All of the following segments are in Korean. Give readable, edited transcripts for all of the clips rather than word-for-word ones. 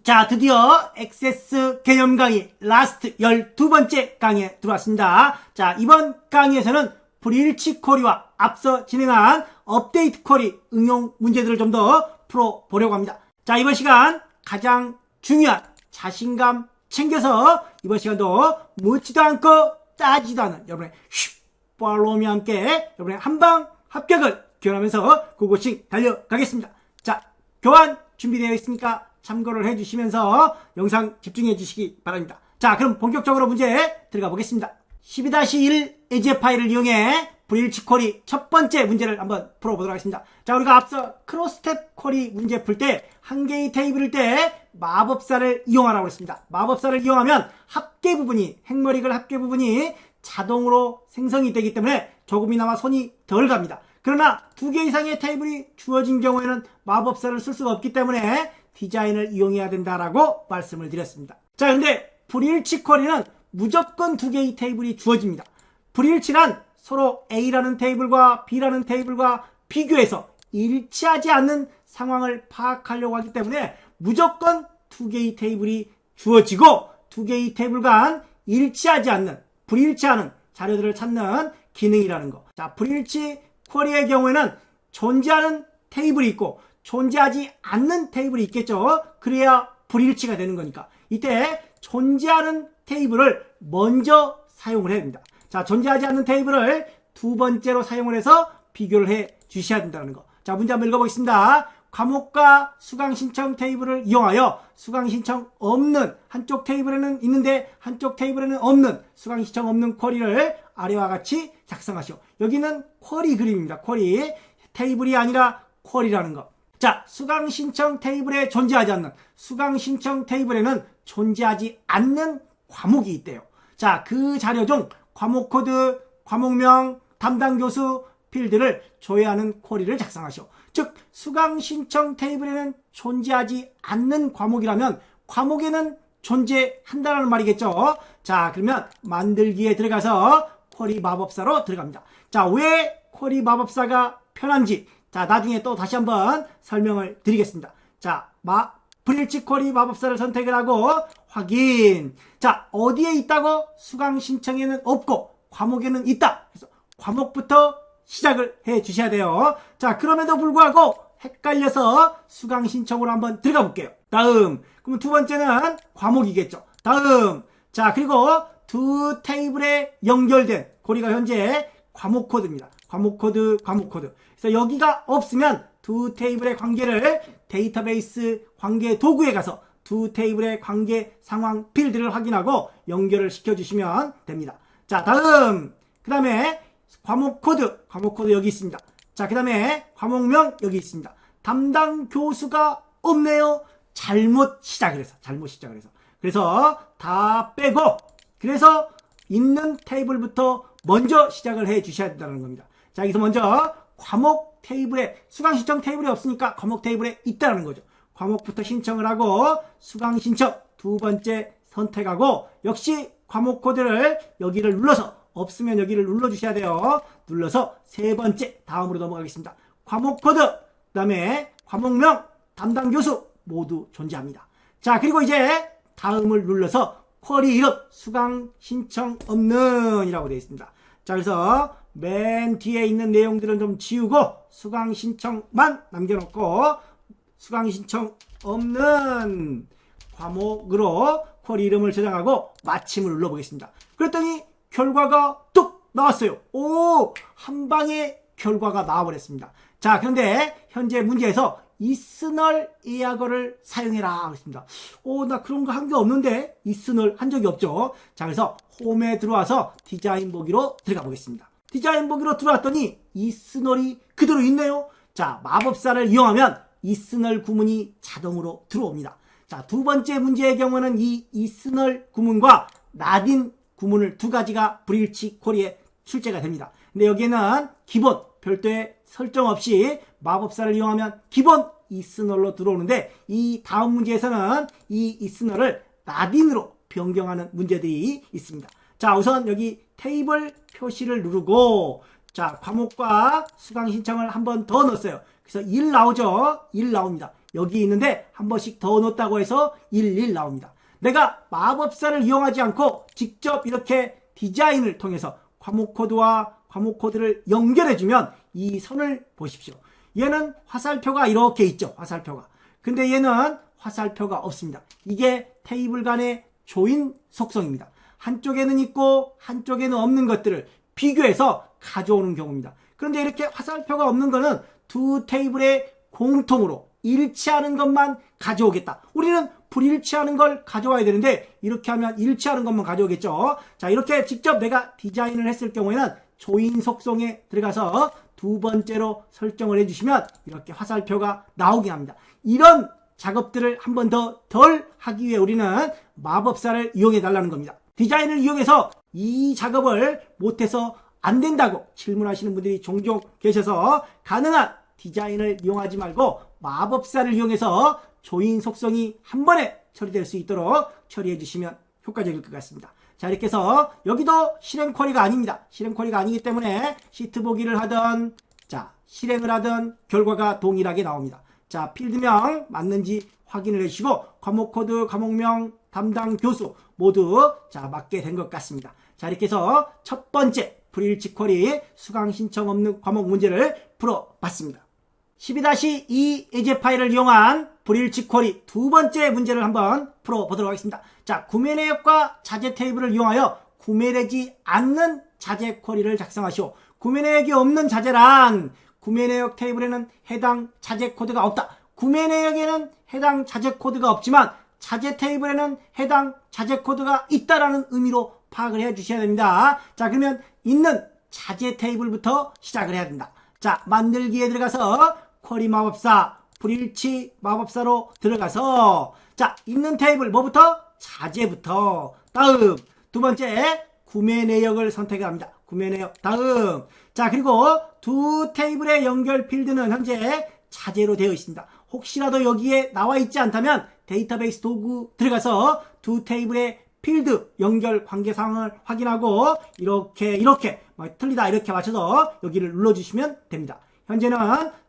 자, 드디어 액세스 개념 강의 라스트 12번째 강의에 들어왔습니다. 자, 이번 강의에서는 불일치 쿼리와 앞서 진행한 업데이트 쿼리 응용 문제들을 좀 더 풀어보려고 합니다. 자, 이번 시간 가장 중요한 자신감 챙겨서 이번 시간도 묻지도 않고 따지도 않은 여러분의 팔로우와 함께 여러분의 한방 합격을 기원하면서 고고싱 달려가겠습니다. 자, 교환 준비되어 있으니까 참고를 해주시면서 영상 집중해 주시기 바랍니다. 자, 그럼 본격적으로 문제 들어가 보겠습니다. 12-1 예제 파일을 이용해 불일치 쿼리 첫 번째 문제를 한번 풀어보도록 하겠습니다. 자, 우리가 앞서 크로스스텝 쿼리 문제 풀 때 한 개의 테이블일 때 마법사를 이용하라고 했습니다. 마법사를 이용하면 합계 부분이, 행머리글 합계 부분이 자동으로 생성이 되기 때문에 조금이나마 손이 덜 갑니다. 그러나 두 개 이상의 테이블이 주어진 경우에는 마법사를 쓸 수가 없기 때문에 디자인을 이용해야 된다라고 말씀을 드렸습니다. 자, 근데 불일치 쿼리는 무조건 두 개의 테이블이 주어집니다. 불일치란 서로 A라는 테이블과 B라는 테이블과 비교해서 일치하지 않는 상황을 파악하려고 하기 때문에 무조건 두 개의 테이블이 주어지고 두 개의 테이블 간 일치하지 않는, 불일치하는 자료들을 찾는 기능이라는 거. 자, 불일치 쿼리의 경우에는 존재하는 테이블이 있고 존재하지 않는 테이블이 있겠죠. 그래야 불일치가 되는 거니까. 이때 존재하는 테이블을 먼저 사용을 해야 됩니다. 자, 존재하지 않는 테이블을 두 번째로 사용을 해서 비교를 해 주셔야 된다는 거. 자, 문제 한번 읽어보겠습니다. 과목과 수강 신청 테이블을 이용하여 수강 신청 없는 한쪽 테이블에는 있는데 한쪽 테이블에는 없는 수강 신청 없는 쿼리를 아래와 같이 작성하시오. 여기는 쿼리 그림입니다. 쿼리. 테이블이 아니라 쿼리라는 거. 자, 수강 신청 테이블에 존재하지 않는, 수강 신청 테이블에는 존재하지 않는 과목이 있대요. 자, 그 자료 중 과목 코드, 과목명, 담당 교수 필드를 조회하는 쿼리를 작성하시오. 즉, 수강 신청 테이블에는 존재하지 않는 과목이라면 과목에는 존재한다는 말이겠죠. 자, 그러면 만들기에 들어가서 쿼리 마법사로 들어갑니다. 자, 왜 쿼리 마법사가 편한지, 자, 나중에 또 다시 한번 설명을 드리겠습니다. 자, 불일치 쿼리 마법사를 선택을 하고 확인. 자, 어디에 있다고? 수강 신청에는 없고 과목에는 있다. 그래서 과목부터 시작을 해 주셔야 돼요. 자, 그럼에도 불구하고 헷갈려서 수강 신청으로 한번 들어가 볼게요. 다음. 그럼 두 번째는 과목이겠죠. 다음. 자, 그리고 두 테이블에 연결된 고리가 현재 과목 코드입니다. 과목 코드, 과목 코드. 그래서 여기가 없으면 두 테이블의 관계를 데이터베이스 관계 도구에 가서 두 테이블의 관계 상황 필드를 확인하고 연결을 시켜주시면 됩니다. 자, 다음. 그 다음에 과목 코드 여기 있습니다. 자, 그 다음에 과목명 여기 있습니다. 담당 교수가 없네요. 잘못 시작을 해서. 그래서 다 빼고, 그래서 있는 테이블부터 먼저 시작을 해 주셔야 된다는 겁니다. 자, 여기서 먼저 과목 테이블에, 수강 신청 테이블이 없으니까 과목 테이블에 있다는 거죠. 과목부터 신청을 하고 수강 신청 두 번째 선택하고, 역시 과목 코드를 여기를 눌러서, 없으면 여기를 눌러 주셔야 돼요. 눌러서 세 번째 다음으로 넘어가겠습니다. 과목 코드, 그 다음에 과목명, 담당 교수 모두 존재합니다. 자, 그리고 이제 다음을 눌러서 쿼리 이름 수강 신청 없는 이라고 되어 있습니다. 자, 그래서 맨 뒤에 있는 내용들은 좀 지우고 수강 신청만 남겨놓고 수강 신청 없는 과목으로 쿼리 이름을 저장하고 마침을 눌러보겠습니다. 그랬더니 결과가 뚝 나왔어요. 오, 한 방에 결과가 나와버렸습니다. 자, 그런데 현재 문제에서 이스널 예약어를 사용해라 하겠습니다. 오, 나 그런 거 한 게 없는데 이스널 한 적이 없죠. 자, 그래서 홈에 들어와서 디자인 보기로 들어가 보겠습니다. 디자인 보기로 들어왔더니 이스널이 그대로 있네요. 자, 마법사를 이용하면 이스널 구문이 자동으로 들어옵니다. 자, 두 번째 문제의 경우는 이 이스널 구문과 나딘 구문을 두 가지가 불일치 쿼리에 출제가 됩니다. 근데 여기에는 기본 별도의 설정 없이 마법사를 이용하면 기본 이스널로 들어오는데, 이 다음 문제에서는 이 이스널을 나딘으로 변경하는 문제들이 있습니다. 자, 우선 여기 테이블 표시를 누르고, 자, 과목과 수강 신청을 한 번 더 넣었어요. 그래서 1 나오죠. 1 나옵니다. 여기 있는데 한 번씩 더 넣었다고 해서 11 나옵니다. 내가 마법사를 이용하지 않고 직접 이렇게 디자인을 통해서 과목 코드와 과목 코드를 연결해주면 이 선을 보십시오. 얘는 화살표가 이렇게 있죠. 화살표가. 근데 얘는 화살표가 없습니다. 이게 테이블 간의 조인 속성입니다. 한쪽에는 있고 한쪽에는 없는 것들을 비교해서 가져오는 경우입니다. 그런데 이렇게 화살표가 없는 거는 두 테이블의 공통으로 일치하는 것만 가져오겠다. 우리는 불일치하는 걸 가져와야 되는데 이렇게 하면 일치하는 것만 가져오겠죠. 자, 이렇게 직접 내가 디자인을 했을 경우에는 조인 속성에 들어가서 두 번째로 설정을 해주시면 이렇게 화살표가 나오게 합니다. 이런 작업들을 한 번 더 덜 하기 위해 우리는 마법사를 이용해 달라는 겁니다. 디자인을 이용해서 이 작업을 못해서 안 된다고 질문하시는 분들이 종종 계셔서 가능한 디자인을 이용하지 말고 마법사를 이용해서 조인 속성이 한 번에 처리될 수 있도록 처리해 주시면 효과적일 것 같습니다. 자, 이렇게 해서 여기도 실행 쿼리가 아닙니다. 실행 쿼리가 아니기 때문에 시트 보기를 하든 자, 실행을 하든 결과가 동일하게 나옵니다. 자, 필드명 맞는지 확인을 해주시고 과목 코드, 과목명, 담당 교수 모두 자 맞게 된 것 같습니다. 자, 이렇게 해서 첫 번째 불일치 쿼리 수강 신청 없는 과목 문제를 풀어봤습니다. 12-2 예제 파일을 이용한 불일치 쿼리 두 번째 문제를 한번 풀어보도록 하겠습니다. 자, 구매 내역과 자재 테이블을 이용하여 구매되지 않는 자재 쿼리를 작성하시오. 구매 내역이 없는 자재란 구매 내역 테이블에는 해당 자재 코드가 없다. 구매 내역에는 해당 자재 코드가 없지만 자재 테이블에는 해당 자재 코드가 있다라는 의미로 파악을 해 주셔야 됩니다. 자, 그러면 있는 자재 테이블부터 시작을 해야 된다. 자, 만들기에 들어가서 쿼리 마법사, 불일치 마법사로 들어가서 자, 있는 테이블 뭐부터? 자재부터. 다음 두 번째 구매 내역을 선택을 합니다. 구매 내역 다음. 자, 그리고 두 테이블의 연결 필드는 현재 자재로 되어 있습니다. 혹시라도 여기에 나와 있지 않다면 데이터베이스 도구 들어가서 두 테이블의 필드 연결 관계 상황을 확인하고 이렇게 틀리다 이렇게 맞춰서 여기를 눌러주시면 됩니다. 현재는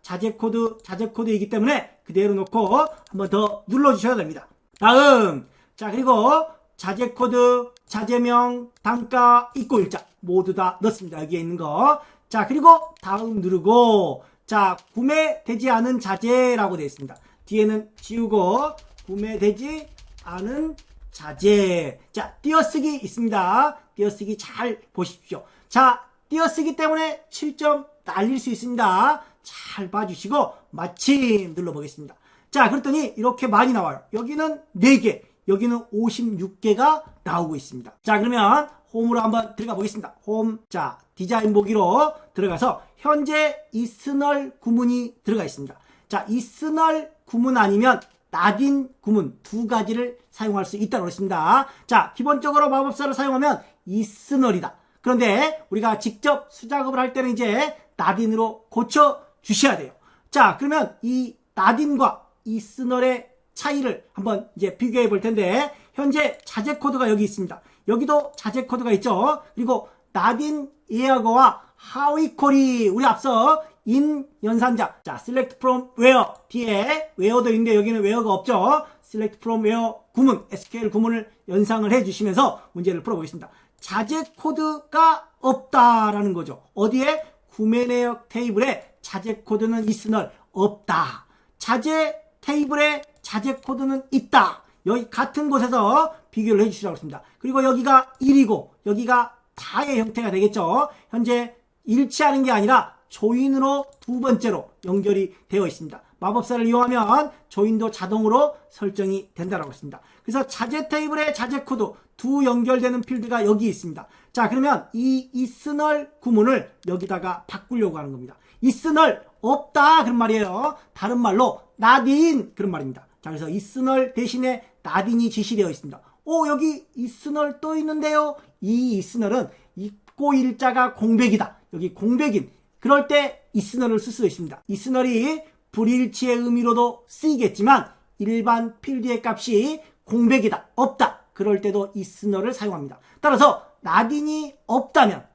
자재 코드이기 때문에 그대로 놓고 한번 더 눌러주셔야 됩니다. 다음. 자, 그리고 자재 코드, 자재명, 단가, 입고일자 모두 다 넣습니다. 여기에 있는 거. 자, 그리고 다음 누르고 자, 구매되지 않은 자재라고 되어 있습니다. 뒤에는 지우고 구매되지 않은 자재. 자, 띄어쓰기 있습니다. 띄어쓰기 잘 보십시오. 자, 띄어쓰기 때문에 7점 날릴 수 있습니다. 잘 봐주시고 마침 눌러보겠습니다. 자, 그랬더니 이렇게 많이 나와요. 여기는 4개, 여기는 56개가 나오고 있습니다. 자, 그러면 홈으로 한번 들어가 보겠습니다. 홈, 자, 디자인 보기로 들어가서 현재 이스널 구문이 들어가 있습니다. 자, 이스널 구문 아니면 나딘 구문 두 가지를 사용할 수 있다고 했습니다. 자, 기본적으로 마법사를 사용하면 이스널이다. 그런데 우리가 직접 수작업을 할 때는 이제 나딘으로 고쳐 주셔야 돼요. 자, 그러면 이 나딘과 이스널의 차이를 한번 이제 비교해 볼 텐데 현재 자재 코드가 여기 있습니다. 여기도 자재 코드가 있죠. 그리고 나딘 예약어와 하위 쿼리 우리 앞서 인 연산자 자 select from where 뒤에 where도 있는데 여기는 where가 없죠. select from where 구문 SQL 구문을 연상을 해 주시면서 문제를 풀어보겠습니다. 자재 코드가 없다라는 거죠. 어디에? 구매 내역 테이블에 자재 코드는 있으나 없다. 자재 테이블에 자재 코드는 있다. 여기 같은 곳에서 비교를 해주시라고 했습니다. 그리고 여기가 1이고 여기가 다의 형태가 되겠죠. 현재 일치하는 게 아니라 조인으로 두 번째로 연결이 되어 있습니다. 마법사를 이용하면 조인도 자동으로 설정이 된다고 했습니다. 그래서 자재 테이블의 자재 코드 두 연결되는 필드가 여기 있습니다. 자, 그러면 이 이스널 구문을 여기다가 바꾸려고 하는 겁니다. 이스널 없다 그런 말이에요. 다른 말로 나딘 그런 말입니다. 자, 그래서 이스널 대신에 나딘이 지시되어 있습니다. 오, 여기 이스널 또 있는데요. 이 이스널은 입고 일자가 공백이다. 여기 공백인 그럴 때 이스널을 쓸 수 있습니다. 이스널이 불일치의 의미로도 쓰이겠지만 일반 필드의 값이 공백이다, 없다. 그럴 때도 이스널을 사용합니다. 따라서 나딘이 없다면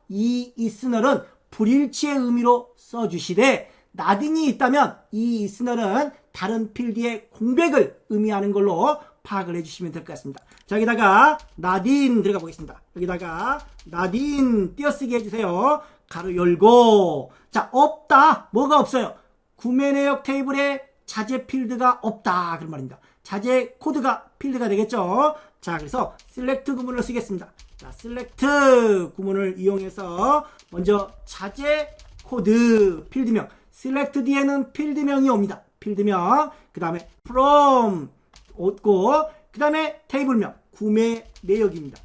이 이스널은 불일치의 의미로 써주시되 나딘이 있다면 이 이스널은 다른 필드의 공백을 의미하는 걸로 파악을 해주시면 될 것 같습니다. 자, 여기다가 나딘 들어가 보겠습니다. 여기다가 나딘 띄어쓰기 해주세요. 가로 열고. 자, 없다. 뭐가 없어요? 구매 내역 테이블에 자재 필드가 없다. 그런 말입니다. 자재 코드가 필드가 되겠죠. 자, 그래서 select 구문을 쓰겠습니다. 자, select 구문을 이용해서 먼저 자재 코드 필드명, select 뒤에는 필드명이 옵니다. 필드명, 그 다음에 from 얻고, 그 다음에 테이블명, 구매 내역입니다.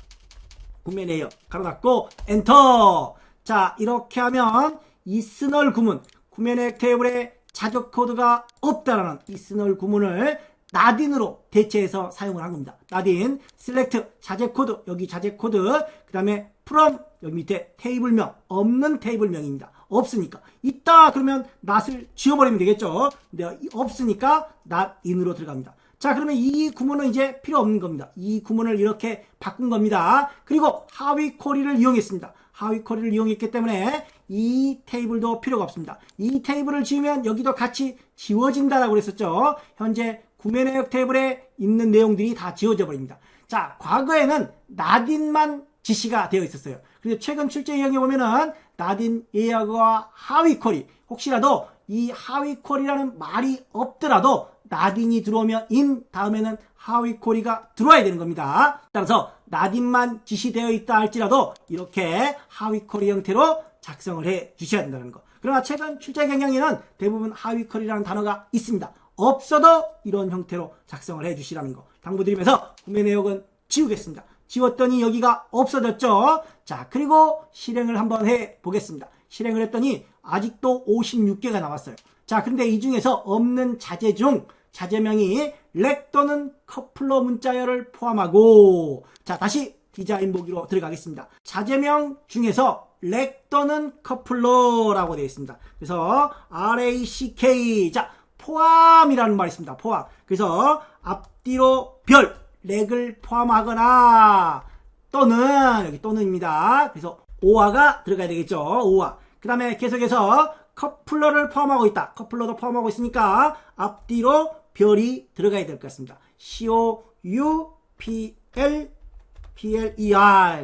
구매 내역, 가로 닫고, 엔터. 자, 이렇게 하면 이스널 구문, 구매 내역 테이블에 자격 코드가 없다라는 이스널 구문을 나딘으로 대체해서 사용을 한 겁니다. 나딘, select, 자재 코드, 여기 자재 코드, 그 다음에 from, 여기 밑에 테이블명, 없는 테이블명입니다. 없으니까. 있다 그러면 not을 지워버리면 되겠죠. 근데 없으니까 not인으로 들어갑니다. 자, 그러면 이 구문은 이제 필요 없는 겁니다. 이 구문을 이렇게 바꾼 겁니다. 그리고 하위 쿼리를 이용했습니다. 하위 쿼리를 이용했기 때문에 이 테이블도 필요가 없습니다. 이 테이블을 지우면 여기도 같이 지워진다라고 그랬었죠. 현재 구매 내역 테이블에 있는 내용들이 다 지워져 버립니다. 자, 과거에는 나딘만 지시가 되어 있었어요. 그래서 최근 출제 유형에 보면은 나딘 예약과 하위 쿼리, 혹시라도 이 하위 쿼리라는 말이 없더라도 나딘이 들어오면 in 다음에는 하위 쿼리가 들어와야 되는 겁니다. 따라서 나딘만 지시되어 있다 할지라도 이렇게 하위 쿼리 형태로 작성을 해 주셔야 된다는 거. 그러나 최근 출제 경향에는 대부분 하위 쿼리라는 단어가 있습니다. 없어도 이런 형태로 작성을 해 주시라는 거 당부드리면서 구매 내역은 지우겠습니다. 지웠더니 여기가 없어졌죠. 자, 그리고 실행을 한번 해 보겠습니다. 실행을 했더니 아직도 56개가 남았어요. 자, 근데 이 중에서 없는 자재 중 자재명이 렉 또는 커플러 문자열을 포함하고, 자, 다시 디자인 보기로 들어가겠습니다. 자재명 중에서 렉 또는 커플러라고 되어 있습니다. 그래서 RACK, 자, 포함이라는 말이 있습니다. 포함. 그래서 앞뒤로 별, 렉을 포함하거나 또는, 여기 또는입니다. 그래서 오화가 들어가야 되겠죠. 오화. 그 다음에 계속해서 커플러를 포함하고 있다. 커플러도 포함하고 있으니까 앞뒤로 별이 들어가야 될 것 같습니다. COUPLER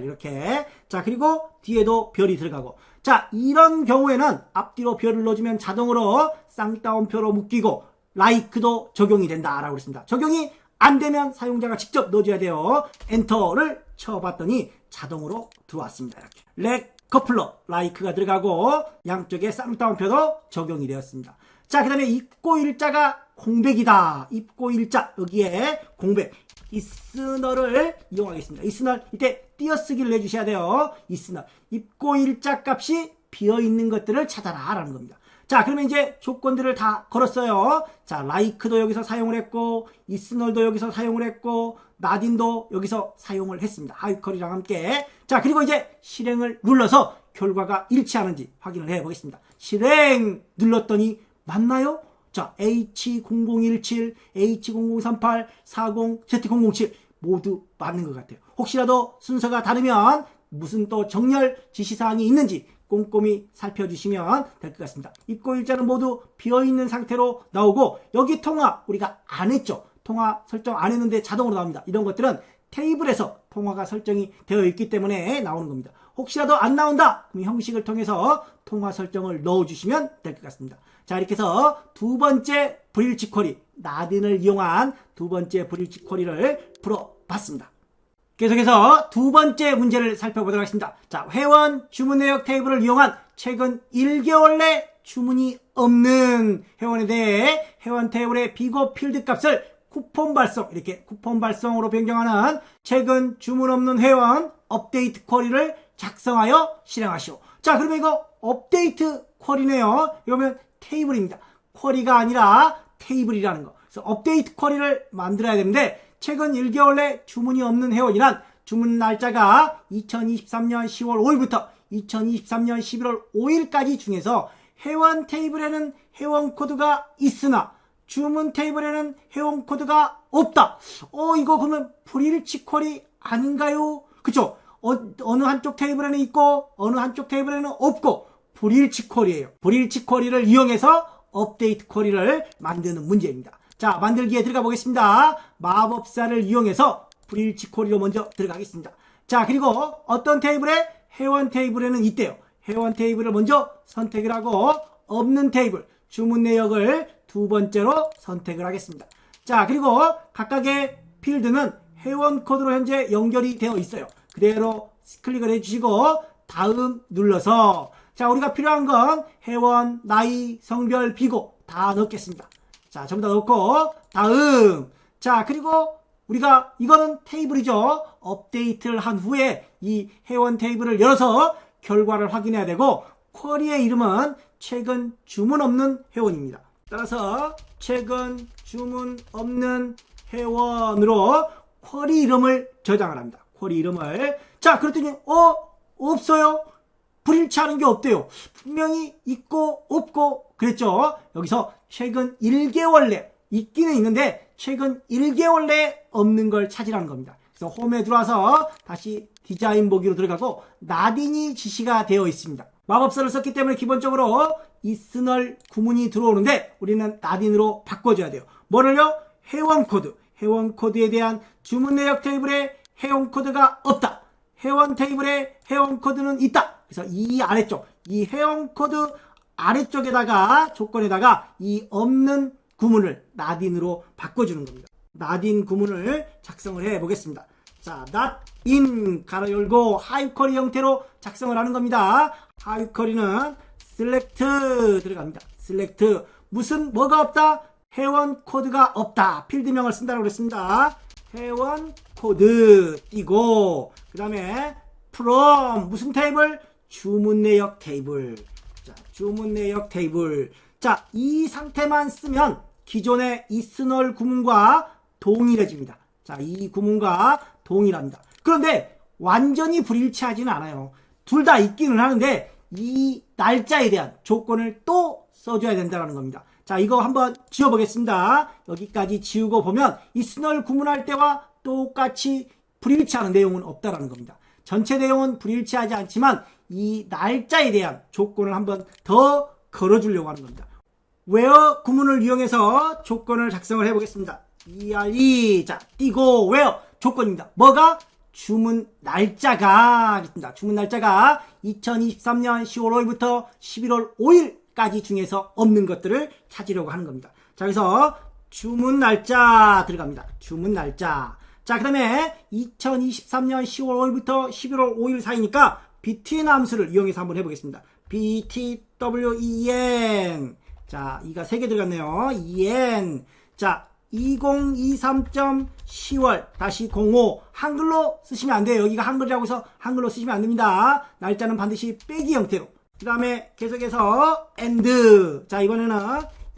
이렇게. 자, 그리고 뒤에도 별이 들어가고. 자, 이런 경우에는 앞뒤로 별을 넣어주면 자동으로 쌍따옴표로 묶이고 like도 적용이 된다라고 그랬습니다. 적용이 안 되면 사용자가 직접 넣어줘야 돼요. 엔터를 쳐봤더니 자동으로 들어왔습니다. 이렇게. 렉, 커플러, like가 들어가고 양쪽에 쌍따옴표도 적용이 되었습니다. 자, 그 다음에 입고 일자가 공백이다. 입고 일자, 여기에 공백. 이스널을 이용하겠습니다. 이스널, 이때 띄어쓰기를 해주셔야 돼요. 이스널. 입고 일자 값이 비어있는 것들을 찾아라. 라는 겁니다. 자, 그러면 이제 조건들을 다 걸었어요. 자, like도 여기서 사용을 했고, 이스널도 여기서 사용을 했고, 나딘도 여기서 사용을 했습니다. 하위컬이랑 함께. 자, 그리고 이제 실행을 눌러서 결과가 일치하는지 확인을 해 보겠습니다. 실행 눌렀더니 맞나요? 자, H0017, H0038, 40, Z007 모두 맞는 것 같아요. 혹시라도 순서가 다르면 무슨 또 정렬 지시사항이 있는지 꼼꼼히 살펴주시면 될 것 같습니다. 입고 일자는 모두 비어있는 상태로 나오고, 여기 통화 우리가 안 했죠. 통화 설정 안 했는데 자동으로 나옵니다. 이런 것들은 테이블에서 통화가 설정이 되어 있기 때문에 나오는 겁니다. 혹시라도 안 나온다 그럼 형식을 통해서 통화 설정을 넣어주시면 될 것 같습니다. 자, 이렇게 해서 두 번째 브릴치 쿼리, 나딘을 이용한 두 번째 브릴치 쿼리를 풀어봤습니다. 계속해서 두 번째 문제를 살펴보도록 하겠습니다. 자, 회원 주문 내역 테이블을 이용한 최근 1개월 내 주문이 없는 회원에 대해 회원 테이블의 비고 필드 값을 쿠폰 발송, 이렇게 쿠폰 발송으로 변경하는 최근 주문 없는 회원 업데이트 쿼리를 작성하여 실행하시오. 자, 그러면 이거 업데이트 쿼리네요. 이러면 테이블입니다. 쿼리가 아니라 테이블이라는 거. 그래서 업데이트 쿼리를 만들어야 되는데, 최근 1개월 내 주문이 없는 회원이란 주문 날짜가 2023년 10월 5일부터 2023년 11월 5일까지 중에서 회원 테이블에는 회원 코드가 있으나 주문 테이블에는 회원 코드가 없다. 이거 그러면 브릴치 쿼리 아닌가요? 그쵸? 어느 한쪽 테이블에는 있고 어느 한쪽 테이블에는 없고 브릴치 쿼리예요. 브릴치 쿼리를 이용해서 업데이트 쿼리를 만드는 문제입니다. 자, 만들기에 들어가 보겠습니다. 마법사를 이용해서 불일치 쿼리로 먼저 들어가겠습니다. 자, 그리고 어떤 테이블에? 회원 테이블에는 있대요. 회원 테이블을 먼저 선택을 하고 없는 테이블, 주문 내역을 두 번째로 선택을 하겠습니다. 자, 그리고 각각의 필드는 회원 코드로 현재 연결이 되어 있어요. 그대로 클릭을 해주시고 다음 눌러서, 자, 우리가 필요한 건 회원, 나이, 성별, 비고 다 넣겠습니다. 자, 전부 다 넣고 다음. 자, 그리고 우리가 이거는 테이블이죠. 업데이트를 한 후에 이 회원 테이블을 열어서 결과를 확인해야 되고, 쿼리의 이름은 최근 주문 없는 회원입니다. 따라서 최근 주문 없는 회원으로 쿼리 이름을 저장을 합니다. 쿼리 이름을. 자, 그랬더니 없어요. 불일치하는 게 없대요. 분명히 있고 없고 그랬죠. 여기서 최근 1개월 내 있기는 있는데 최근 1개월 내에 없는 걸 찾으라는 겁니다. 그래서 홈에 들어와서 다시 디자인 보기로 들어가고 나딘이 지시가 되어 있습니다. 마법사를 썼기 때문에 기본적으로 이스널 구문이 들어오는데 우리는 나딘으로 바꿔줘야 돼요. 뭐를요? 회원 코드. 회원 코드에 대한 주문 내역 테이블에 회원 코드가 없다. 회원 테이블에 회원 코드는 있다. 그래서 이 아래쪽, 이 회원 코드 아래쪽에다가 조건에다가 이 없는 구문을 나딘으로 바꿔주는 겁니다. 나딘 구문을 작성을 해 보겠습니다. 자, not in 가로 열고 하위 쿼리 형태로 작성을 하는 겁니다. 하위 쿼리는 select 들어갑니다. select 무슨 뭐가 없다? 회원 코드가 없다. 필드명을 쓴다고 그랬습니다. 회원 코드 띄고 그 다음에 from 무슨 테이블? 주문 내역 테이블. 자, 주문 내역 테이블. 자, 이 상태만 쓰면 기존의 이스널 구문과 동일해집니다. 자, 이 구문과 동일합니다. 그런데 완전히 불일치하지는 않아요. 둘 다 있기는 하는데 이 날짜에 대한 조건을 또 써줘야 된다는 겁니다. 자, 이거 한번 지워보겠습니다. 여기까지 지우고 보면 이스널 구문할 때와 똑같이 불일치하는 내용은 없다라는 겁니다. 전체 내용은 불일치하지 않지만 이 날짜에 대한 조건을 한번 더 걸어주려고 하는 겁니다. where 구문을 이용해서 조건을 작성을 해보겠습니다. ERE 자 띄고 where 조건입니다. 뭐가? 주문 날짜가 있습니다. 주문 날짜가 2023년 10월 5일부터 11월 5일까지 중에서 없는 것들을 찾으려고 하는 겁니다. 자, 그래서 주문 날짜 들어갑니다. 주문 날짜. 자, 그 다음에 2023년 10월 5일부터 11월 5일 사이니까 between 함수를 이용해서 한번 해보겠습니다. btwen 자, 이가 3개 들어갔네요. en 자 2023.10월 다시 05 한글로 쓰시면 안 돼요. 여기가 한글이라고 해서 한글로 쓰시면 안 됩니다. 날짜는 반드시 빼기 형태로. 그 다음에 계속해서 and 자, 이번에는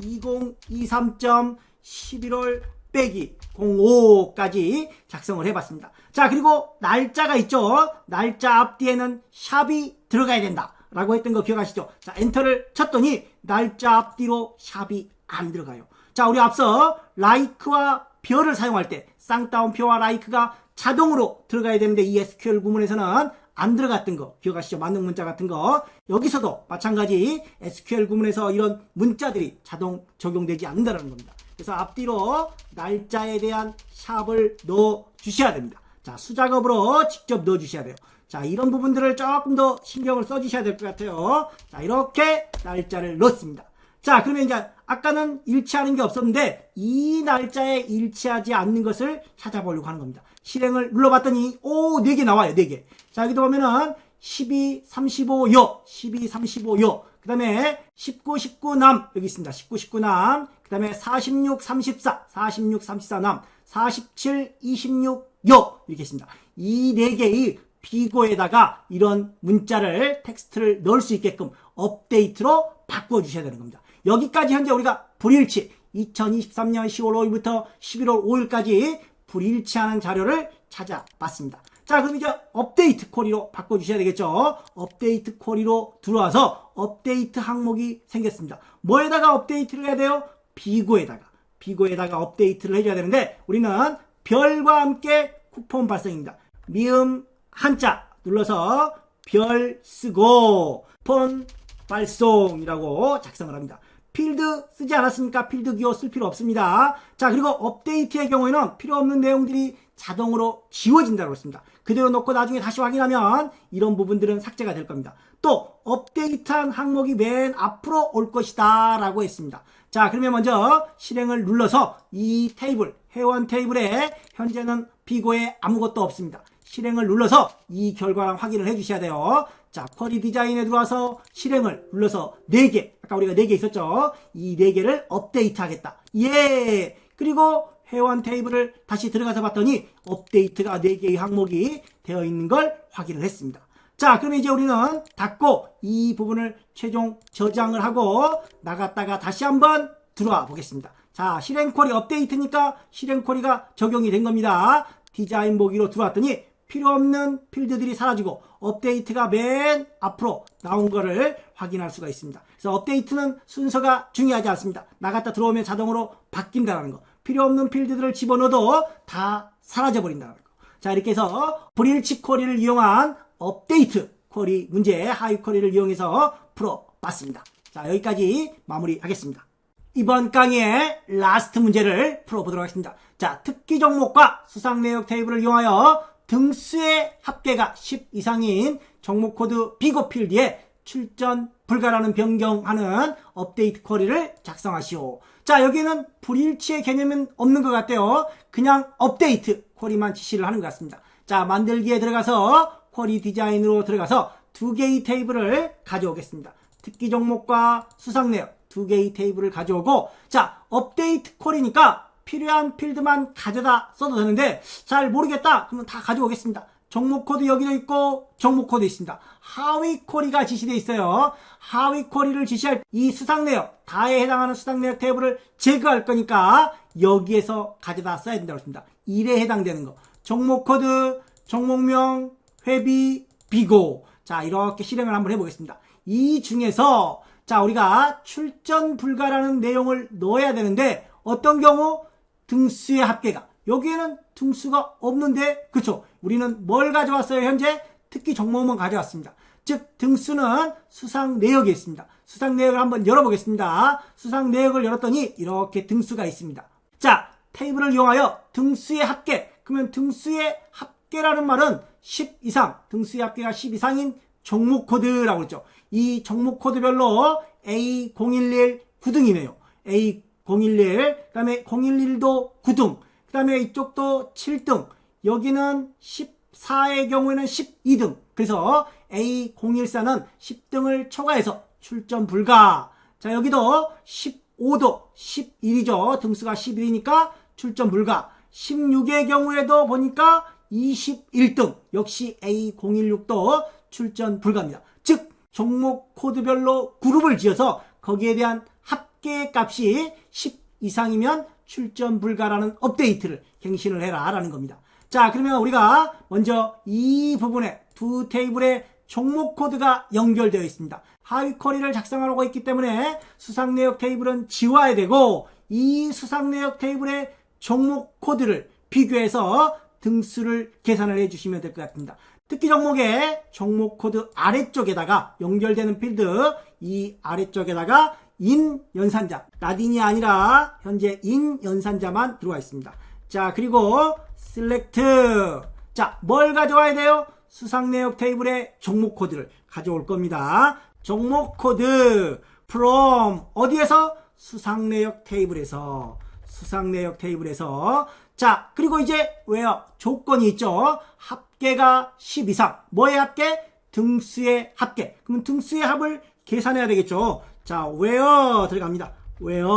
2023.11월 빼기 05까지 작성을 해봤습니다. 자, 그리고 날짜가 있죠. 날짜 앞뒤에는 샵이 들어가야 된다 라고 했던 거 기억하시죠? 자, 엔터를 쳤더니 날짜 앞뒤로 샵이 안 들어가요. 자, 우리 앞서 like와 별을 사용할 때 쌍따옴표와 like가 자동으로 들어가야 되는데 이 SQL 구문에서는 안 들어갔던 거 기억하시죠? 만능 문자 같은 거. 여기서도 마찬가지 SQL 구문에서 이런 문자들이 자동 적용되지 않는다는 겁니다. 그래서 앞뒤로 날짜에 대한 샵을 넣어 주셔야 됩니다. 자, 수작업으로 직접 넣어 주셔야 돼요. 자, 이런 부분들을 조금 더 신경을 써 주셔야 될 것 같아요. 자, 이렇게 날짜를 넣습니다. 자, 그러면 이제 아까는 일치하는 게 없었는데 이 날짜에 일치하지 않는 것을 찾아보려고 하는 겁니다. 실행을 눌러봤더니 4개 나와요. 4개. 자, 여기도 보면은 12, 35요. 12, 35요. 그 다음에 19, 19남 여기 있습니다. 19, 19남. 그 다음에 46, 34. 46, 34남. 47, 26요. 이렇게 있습니다. 이 4개의 비고에다가 이런 문자를 텍스트를 넣을 수 있게끔 업데이트로 바꿔주셔야 되는 겁니다. 여기까지 현재 우리가 불일치 2023년 10월 5일부터 11월 5일까지 불일치하는 자료를 찾아봤습니다. 자, 그럼 이제 업데이트 쿼리로 바꿔주셔야 되겠죠. 업데이트 쿼리로 들어와서 업데이트 항목이 생겼습니다. 뭐에다가 업데이트를 해야 돼요? 비고에다가 업데이트를 해줘야 되는데 우리는 별과 함께 쿠폰 발송입니다. 미음 한자 눌러서 별 쓰고 쿠폰 발송이라고 작성을 합니다. 필드 쓰지 않았으니까 필드 기호 쓸 필요 없습니다. 자, 그리고 업데이트의 경우에는 필요 없는 내용들이 자동으로 지워진다고 했습니다. 그대로 놓고 나중에 다시 확인하면 이런 부분들은 삭제가 될 겁니다. 또 업데이트한 항목이 맨 앞으로 올 것이다 라고 했습니다. 자, 그러면 먼저 실행을 눌러서 이 테이블, 회원 테이블에 현재는 비고에 아무것도 없습니다. 실행을 눌러서 이 결과랑 확인을 해 주셔야 돼요. 자, 쿼리 디자인에 들어와서 실행을 눌러서 4개, 아까 우리가 4개 있었죠? 이 4개를 업데이트 하겠다. 예! 그리고 회원 테이블을 다시 들어가서 봤더니 업데이트가 4개의 항목이 되어 있는 걸 확인을 했습니다. 자, 그러면 이제 우리는 닫고 이 부분을 최종 저장을 하고 나갔다가 다시 한번 들어와 보겠습니다. 자, 실행 쿼리 업데이트니까 실행 쿼리가 적용이 된 겁니다. 디자인 보기로 들어왔더니 필요 없는 필드들이 사라지고 업데이트가 맨 앞으로 나온 거를 확인할 수가 있습니다. 그래서 업데이트는 순서가 중요하지 않습니다. 나갔다 들어오면 자동으로 바뀐다는 거. 필요 없는 필드들을 집어넣어도 다 사라져 버린다는 거. 자, 이렇게 해서 브릿지 쿼리를 이용한 업데이트 쿼리 문제, 하위 쿼리를 이용해서 풀어봤습니다. 자, 여기까지 마무리하겠습니다. 이번 강의의 라스트 문제를 풀어보도록 하겠습니다. 자, 특기 종목과 수상 내역 테이블을 이용하여 등수의 합계가 10 이상인 종목 코드 비고 필드에 출전 불가라는 변경하는 업데이트 쿼리를 작성하시오. 자, 여기는 불일치의 개념은 없는 것 같아요. 그냥 업데이트 쿼리만 지시를 하는 것 같습니다. 자, 만들기에 들어가서 쿼리 디자인으로 들어가서 2개의 테이블을 가져오겠습니다. 특기 종목과 수상 내역 2개의 테이블을 가져오고, 자, 업데이트 쿼리니까 필요한 필드만 가져다 써도 되는데 잘 모르겠다 그러면 다 가져오겠습니다. 종목 코드 여기도 있고 종목 코드 있습니다. 하위 쿼리가 지시되어 있어요. 하위 쿼리를 지시할 이 수상 내역, 다에 해당하는 수상 내역 테이블을 제거할 거니까 여기에서 가져다 써야 된다고 했습니다. 1에 해당되는 거. 종목 코드, 종목명, 회비, 비고. 자, 이렇게 실행을 한번 해보겠습니다. 이 중에서 자, 우리가 출전 불가라는 내용을 넣어야 되는데 어떤 경우? 등수의 합계가. 여기에는 등수가 없는데, 그쵸? 우리는 뭘 가져왔어요? 현재 특기 종목만 가져왔습니다. 즉, 등수는 수상 내역에 있습니다. 수상 내역을 한번 열어보겠습니다. 수상 내역을 열었더니 이렇게 등수가 있습니다. 자, 테이블을 이용하여 등수의 합계. 그러면 등수의 합계라는 말은 10 이상, 등수의 합계가 10 이상인 종목 코드라고 그랬죠. 이 종목 코드별로 A011 9등이네요. A011, 그 다음에 011도 9등, 그 다음에 이쪽도 7등, 여기는 14의 경우에는 12등. 그래서 A014는 10등을 초과해서 출전 불가. 자, 여기도 15도 11이죠. 등수가 11이니까 출전 불가. 16의 경우에도 보니까 21등. 역시 A016도 출전 불가입니다. 즉, 종목 코드별로 그룹을 지어서 거기에 대한 합계 값이 10 이상이면 출전 불가라는 업데이트를 갱신을 해라 라는 겁니다. 자, 그러면 우리가 먼저 이 부분에 두 테이블에 종목 코드가 연결되어 있습니다. 하위 쿼리를 작성하려고 했기 때문에 수상 내역 테이블은 지워야 되고 이 수상 내역 테이블의 종목 코드를 비교해서 등수를 계산을 해주시면 될 것 같습니다. 특기 종목의 종목 코드 아래쪽에다가 연결되는 필드, 이 아래쪽에다가 인 연산자, 라딘이 아니라 현재 인 연산자만 들어와 있습니다. 자, 그리고 셀렉트. 자, 뭘 가져와야 돼요? 수상 내역 테이블의 종목 코드를 가져올 겁니다. 종목 코드 from 어디에서? 수상 내역 테이블에서. 수상 내역 테이블에서. 자, 그리고 이제 왜요? 조건이 있죠. 합계가 10 이상. 뭐의 합계? 등수의 합계. 그러면 등수의 합을 계산해야 되겠죠. 자, where 들어갑니다. where.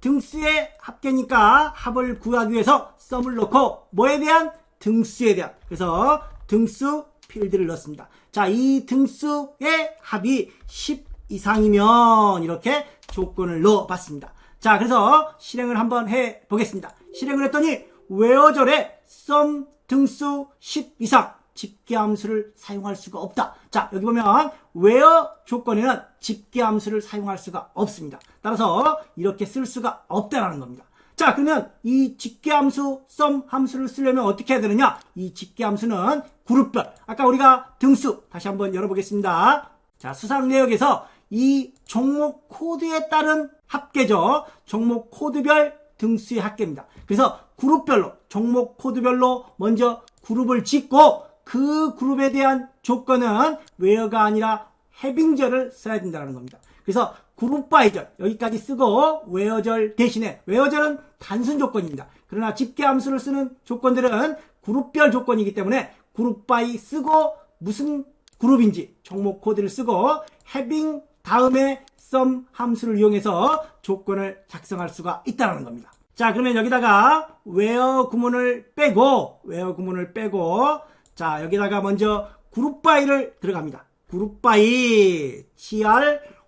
등수의 합계니까 합을 구하기 위해서 썸을 넣고 뭐에 대한? 등수에 대한. 그래서 등수 필드를 넣습니다. 자, 이 등수의 합이 10 이상이면 이렇게 조건을 넣어봤습니다. 자, 그래서 실행을 한번 해보겠습니다. 실행을 했더니 where절에 썸 등수 10 이상 집계함수를 사용할 수가 없다. 자, 여기 보면 where 조건에는 집계함수를 사용할 수가 없습니다. 따라서 이렇게 쓸 수가 없다라는 겁니다. 자, 그러면 이 집계함수 썸 함수를 쓰려면 어떻게 해야 되느냐? 이 집계함수는 그룹별. 아까 우리가 등수 다시 한번 열어보겠습니다. 자, 수상 내역에서 이 종목 코드에 따른 합계죠. 종목 코드별 등수의 합계입니다. 그래서 그룹별로, 종목 코드별로 먼저 그룹을 짓고 그 그룹에 대한 조건은 where가 아니라 having절을 써야 된다는 겁니다. 그래서 그룹 바이절 여기까지 쓰고 where절 대신에, where절은 단순 조건입니다. 그러나 집계함수를 쓰는 조건들은 그룹별 조건이기 때문에 그룹 바이 쓰고 무슨 그룹인지 종목 코드를 쓰고 having 다음에 some 함수를 이용해서 조건을 작성할 수가 있다는 겁니다. 자, 그러면 여기다가 where 구문을 빼고 자, 여기다가 먼저 그룹 바이를 들어갑니다. 그룹 바이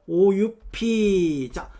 GROUP. 자,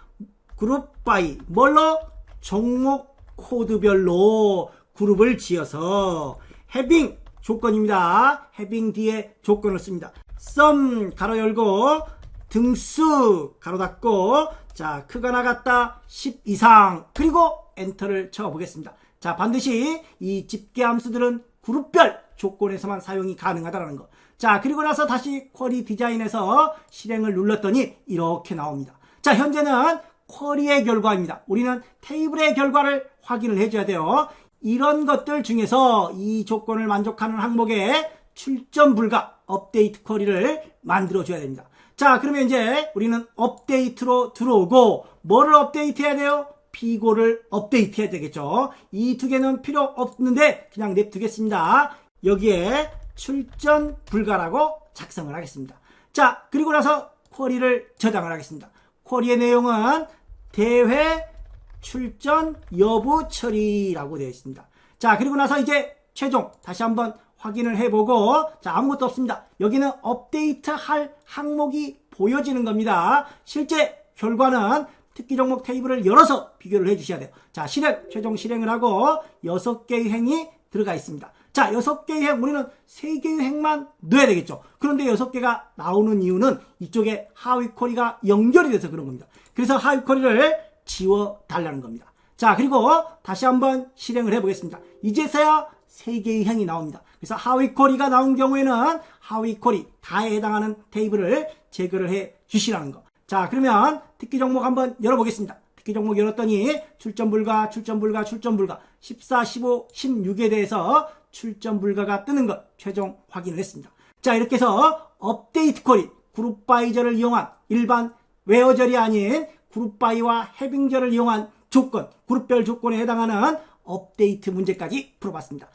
그룹 바이 뭘로? 종목 코드별로 그룹을 지어서 having 조건입니다. having 뒤에 조건을 씁니다. some 가로 열고 등수 가로 닫고 자, 크거나 같다 10 이상 그리고 엔터를 쳐 보겠습니다. 자, 반드시 이 집계 함수들은 그룹별 조건에서만 사용이 가능하다는 거. 자, 그리고 나서 다시 쿼리 디자인에서 실행을 눌렀더니 이렇게 나옵니다. 자, 현재는 쿼리의 결과입니다. 우리는 테이블의 결과를 확인을 해줘야 돼요. 이런 것들 중에서 이 조건을 만족하는 항목에 출전 불가 업데이트 쿼리를 만들어줘야 됩니다. 자, 그러면 이제 우리는 업데이트로 들어오고 뭐를 업데이트 해야 돼요? 피고를 업데이트 해야 되겠죠. 이 두 개는 필요 없는데 그냥 냅두겠습니다. 여기에 출전 불가라고 작성을 하겠습니다. 자, 그리고 나서 쿼리를 저장을 하겠습니다. 쿼리의 내용은 대회 출전 여부 처리라고 되어 있습니다. 자, 그리고 나서 이제 최종 다시 한번 확인을 해보고 자, 아무것도 없습니다. 여기는 업데이트 할 항목이 보여지는 겁니다. 실제 결과는 특기 종목 테이블을 열어서 비교를 해주셔야 돼요. 자, 최종 실행을 하고 6개의 행이 들어가 있습니다. 자, 6개의 행, 우리는 3개의 행만 넣어야 되겠죠. 그런데 6개가 나오는 이유는 이쪽에 하위 쿼리가 연결이 돼서 그런 겁니다. 그래서 하위 쿼리를 지워달라는 겁니다. 자, 그리고 다시 한번 실행을 해보겠습니다. 이제서야 3개의 행이 나옵니다. 그래서 하위 쿼리가 나온 경우에는 하위 쿼리 다에 해당하는 테이블을 제거를 해 주시라는 거. 자, 그러면 특기 종목 한번 열어보겠습니다. 특기 종목 열었더니 출전 불가 14, 15, 16에 대해서 출전 불가가 뜨는 것 최종 확인을 했습니다. 자, 이렇게 해서 업데이트 쿼리 그룹 바이절을 이용한 일반 웨어절이 아닌 그룹 바이와 해빙절을 이용한 조건, 그룹별 조건에 해당하는 업데이트 문제까지 풀어봤습니다.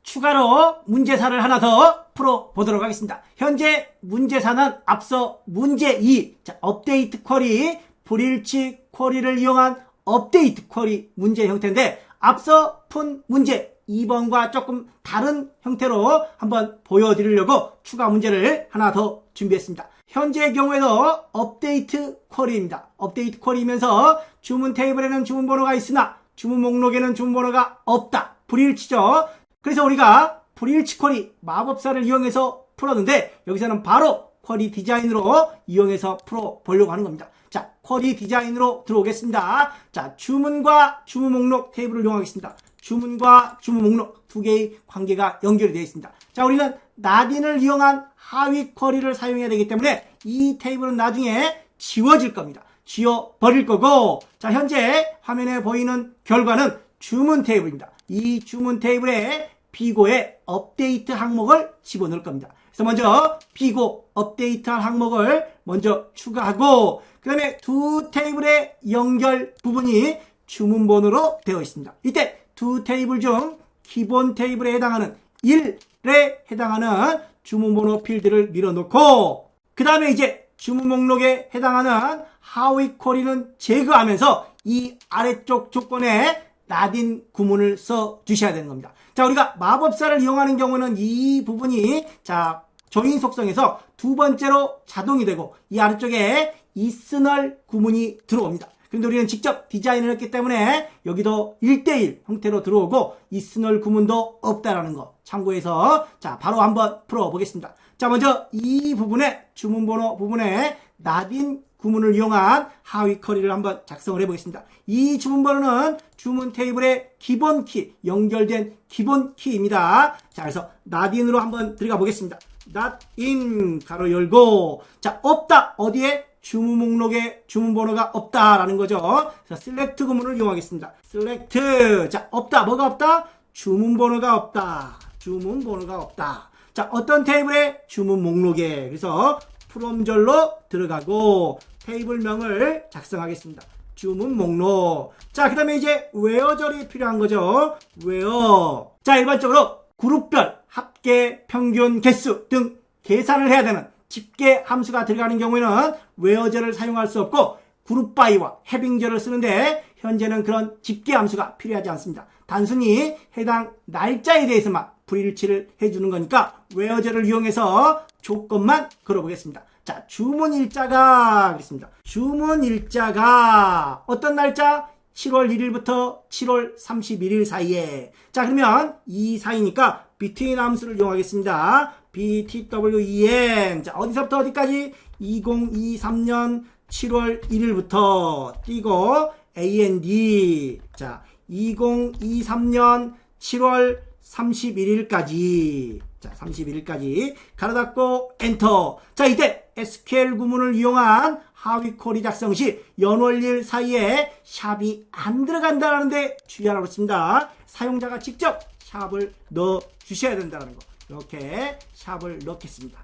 추가로 문제사를 하나 더 풀어보도록 하겠습니다. 현재 문제사는 앞서 문제 2, 자, 업데이트 쿼리, 불일치 쿼리를 이용한 업데이트 쿼리 문제 형태인데 앞서 푼 문제 2번과 조금 다른 형태로 한번 보여드리려고 추가 문제를 하나 더 준비했습니다. 현재의 경우에도 업데이트 쿼리입니다. 업데이트 쿼리이면서 주문 테이블에는 주문 번호가 있으나 주문 목록에는 주문 번호가 없다. 불일치죠. 그래서 우리가 불일치 쿼리 마법사를 이용해서 풀었는데 여기서는 바로 쿼리 디자인으로 이용해서 풀어보려고 하는 겁니다. 자, 쿼리 디자인으로 들어오겠습니다. 자, 주문과 주문 목록 테이블을 이용하겠습니다. 주문과 주문 목록 두 개의 관계가 연결이 되어 있습니다. 자, 우리는 나딘을 이용한 하위 쿼리를 사용해야 되기 때문에 이 테이블은 나중에 지워질 겁니다. 지워버릴 거고, 자, 현재 화면에 보이는 결과는 주문 테이블입니다. 이 주문 테이블에 비고의 업데이트 항목을 집어넣을 겁니다. 그래서 먼저 비고 업데이트할 항목을 먼저 추가하고 그 다음에 두 테이블의 연결 부분이 주문번호로 되어 있습니다. 이때 두 테이블 중 기본 테이블에 해당하는 1에 해당하는 주문번호 필드를 밀어놓고 그 다음에 이제 주문 목록에 해당하는 하위 쿼리는 제거하면서 이 아래쪽 조건에 나딘 구문을 써 주셔야 되는 겁니다. 자, 우리가 마법사를 이용하는 경우는 이 부분이 자, 조인 속성에서 두 번째로 자동이 되고 이 아래쪽에 이스널 구문이 들어옵니다. 그런데 우리는 직접 디자인을 했기 때문에 여기도 1대1 형태로 들어오고 이스널 구문도 없다라는 거 참고해서 자, 바로 한번 풀어보겠습니다. 자, 먼저 이 부분에 주문번호 부분에 나딘 구문을 이용한 하위 쿼리를 한번 작성을 해보겠습니다. 이 주문번호는 주문 테이블의 기본 키, 연결된 기본 키입니다. 자, 그래서 나딘으로 한번 들어가 보겠습니다. not in 가로 열고 자, 없다. 어디에? 주문 목록에 주문 번호가 없다라는 거죠. 그래서 select 구문을 이용하겠습니다. select. 자, 없다. 뭐가 없다? 주문 번호가 없다. 주문 번호가 없다. 자, 어떤 테이블에? 주문 목록에. 그래서 from절로 들어가고 테이블명을 작성하겠습니다. 주문 목록. 자, 그 다음에 이제 where절이 필요한 거죠. where. 자, 일반적으로 그룹별, 합계, 평균, 개수 등 계산을 해야 되는 집계 함수가 들어가는 경우에는 where절을 사용할 수 없고 그룹 by와 having절을 쓰는데 현재는 그런 집계 함수가 필요하지 않습니다. 단순히 해당 날짜에 대해서만 불일치를 해주는 거니까 where절을 이용해서 조건만 걸어보겠습니다. 자, 주문일자가 그랬습니다. 주문일자가 어떤 날짜? 7월 1일부터 7월 31일 사이에. 자, 그러면 이 사이니까 between 함수를 이용하겠습니다. btwen. 자, 어디서부터 어디까지? 2023년 7월 1일부터 띄고 and. 자, 2023년 7월 31일까지. 자, 31일까지 가로 닫고 엔터. 자, 이때 SQL 구문을 이용한 하위 쿼리 작성 시 연월일 사이에 샵이 안 들어간다는데 주의하라고 했습니다. 사용자가 직접 샵을 넣어 주셔야 된다는 거. 이렇게 샵을 넣겠습니다.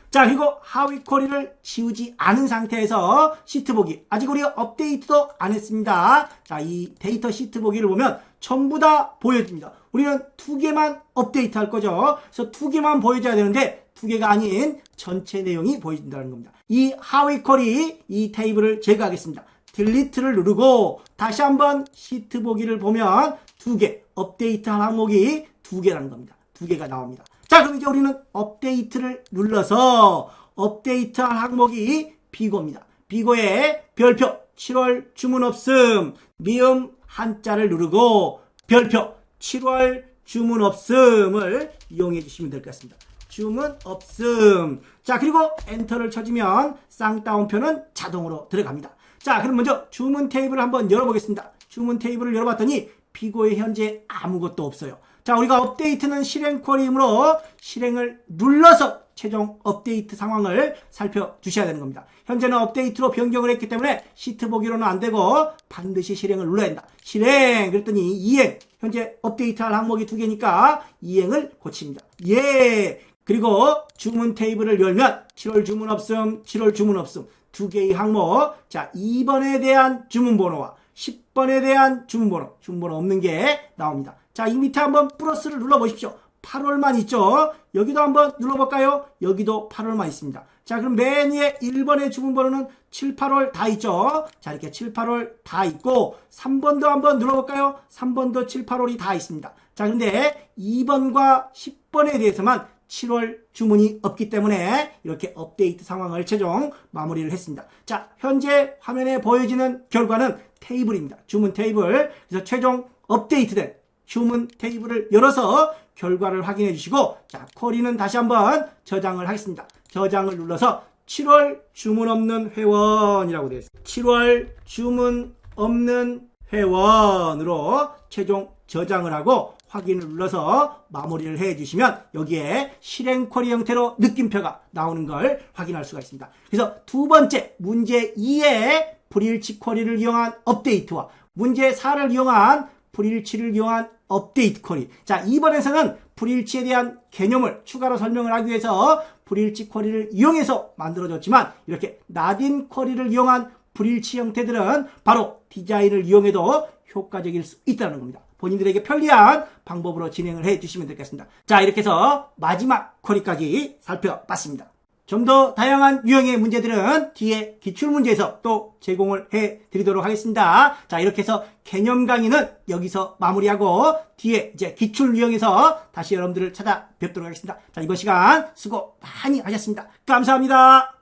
자, 그리고 하위 쿼리를 지우지 않은 상태에서 시트 보기. 아직 우리가 업데이트도 안 했습니다. 자, 이 데이터 시트 보기를 보면 전부 다 보여줍니다. 우리는 2개만 업데이트 할 거죠. 그래서 2개만 보여줘야 되는데 2개가 아닌 전체 내용이 보여준다는 겁니다. 이 하위 쿼리, 이 테이블을 제거하겠습니다. 딜리트를 누르고 다시 한번 시트 보기를 보면 2개, 업데이트한 항목이 2개라는 겁니다. 2개가 나옵니다. 자, 그럼 이제 우리는 업데이트를 눌러서 업데이트한 항목이 비고입니다. 비고에 별표 7월 주문 없음, 미음 한자를 누르고 별표 7월 주문 없음을 이용해 주시면 될 것 같습니다. 주문 없음. 자, 그리고 엔터를 쳐주면 쌍따옴표는 자동으로 들어갑니다. 자, 그럼 먼저 주문 테이블을 한번 열어보겠습니다. 주문 테이블을 열어봤더니 비고에 현재 아무것도 없어요. 자, 우리가 업데이트는 실행 쿼리이므로 실행을 눌러서 최종 업데이트 상황을 살펴주셔야 되는 겁니다. 현재는 업데이트로 변경을 했기 때문에 시트 보기로는 안 되고 반드시 실행을 눌러야 한다. 실행! 그랬더니 이행! 현재 업데이트할 항목이 2개니까 이행을 고칩니다. 예! 그리고 주문 테이블을 열면 7월 주문 없음, 7월 주문 없음 2개의 항목. 자, 2번에 대한 주문 번호와 10번에 대한 주문 번호 없는 게 나옵니다. 자, 이 밑에 한번 플러스를 눌러보십시오. 8월만 있죠? 여기도 한번 눌러볼까요? 여기도 8월만 있습니다. 자, 그럼 맨 위에 1번의 주문 번호는 7, 8월 다 있죠? 자, 이렇게 7, 8월 다 있고 3번도 한번 눌러볼까요? 3번도 7, 8월이 다 있습니다. 자, 그런데 2번과 10번에 대해서만 7월 주문이 없기 때문에 이렇게 업데이트 상황을 최종 마무리를 했습니다. 자, 현재 화면에 보여지는 결과는 테이블입니다. 주문 테이블. 그래서 최종 업데이트된 주문 테이블을 열어서 결과를 확인해 주시고, 자, 쿼리는 다시 한번 저장을 하겠습니다. 저장을 눌러서 7월 주문 없는 회원이라고 되어 있습니다. 7월 주문 없는 회원으로 최종 저장을 하고 확인을 눌러서 마무리를 해 주시면 여기에 실행 쿼리 형태로 느낌표가 나오는 걸 확인할 수가 있습니다. 그래서 두 번째 문제 2의 불일치 쿼리를 이용한 업데이트와 문제 4를 이용한 불일치를 이용한 업데이트 쿼리. 자, 이번에서는 불일치에 대한 개념을 추가로 설명을 하기 위해서 불일치 쿼리를 이용해서 만들어졌지만 이렇게 나딘 쿼리를 이용한 불일치 형태들은 바로 디자인을 이용해도 효과적일 수 있다는 겁니다. 본인들에게 편리한 방법으로 진행을 해 주시면 되겠습니다. 자, 이렇게 해서 마지막 쿼리까지 살펴봤습니다. 좀 더 다양한 유형의 문제들은 뒤에 기출문제에서 또 제공을 해 드리도록 하겠습니다. 자, 이렇게 해서 개념 강의는 여기서 마무리하고 뒤에 이제 기출 유형에서 다시 여러분들을 찾아뵙도록 하겠습니다. 자, 이번 시간 수고 많이 하셨습니다. 감사합니다.